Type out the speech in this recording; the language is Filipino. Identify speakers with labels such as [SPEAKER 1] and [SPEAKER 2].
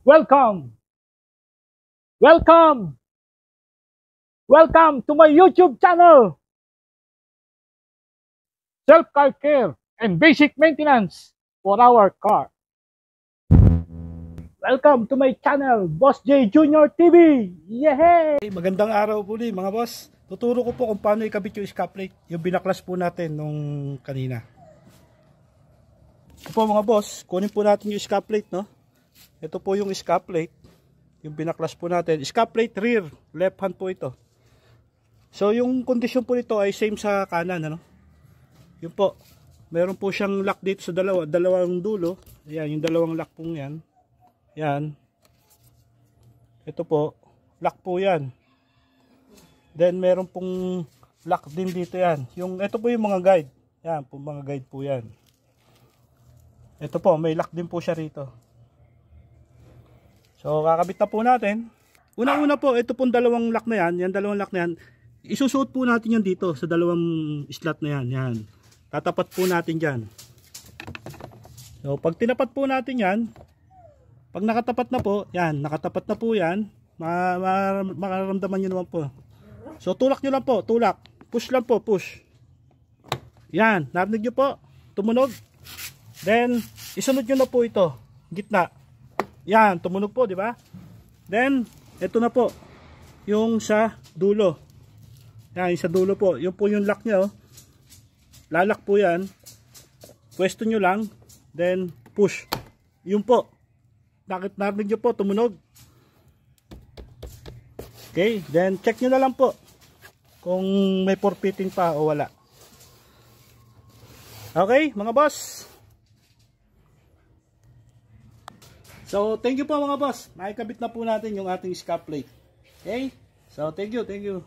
[SPEAKER 1] Welcome! Welcome! Welcome to my YouTube channel! Self-car care and basic maintenance for our car. Welcome to my channel, Boss J Junior TV! Yehey!
[SPEAKER 2] Magandang araw po mga boss. Tuturo ko po kung paano ikabit yung scap plate, yung binaklas po natin nung kanina. Ito po mga boss, kunin po natin yung scap plate, no? Ito po yung scap plate, yung binaklas po natin. Scap plate rear, left hand po ito. So yung kondisyon po nito ay same sa kanan, ano? Yun po, meron po siyang lock dito sa dalawang dulo. Ayan, yung dalawang lock po yan. Yan. Ito po, lock po yan. Then meron pong lock din dito yan. Ito po yung mga guide. Yan, po mga guide po yan. Ito po, may lock din po siya rito. So, kakabit na po natin. Unang-una po, ito pong dalawang lock na yan. Yan, dalawang lock na yan. Isusuot po natin yan dito sa dalawang slot na yan. Yan. Tatapat po natin dyan. So, pag tinapat po natin yan, pag nakatapat na po, yan, nakatapat na po yan, makaramdaman nyo naman po. So, tulak nyo lang po, tulak. Push lang po, push. Yan, narinig nyo po, tumunog. Then, isunod nyo na po ito, gitna. Yan, tumunog po, di ba? Then, ito na po, yung sa dulo. Yan, yung sa dulo po. Yung po yung lock nyo. Lalak po yan. Pwesto nyo lang. Then, push. Yun po. Narinig nyo po, tumunog. Okay, then check nyo na lang po kung may forfeiting pa o wala. Okay, mga boss. So, thank you po mga boss. Nakikabit na po natin yung ating scap plate. Okay? So, thank you, thank you.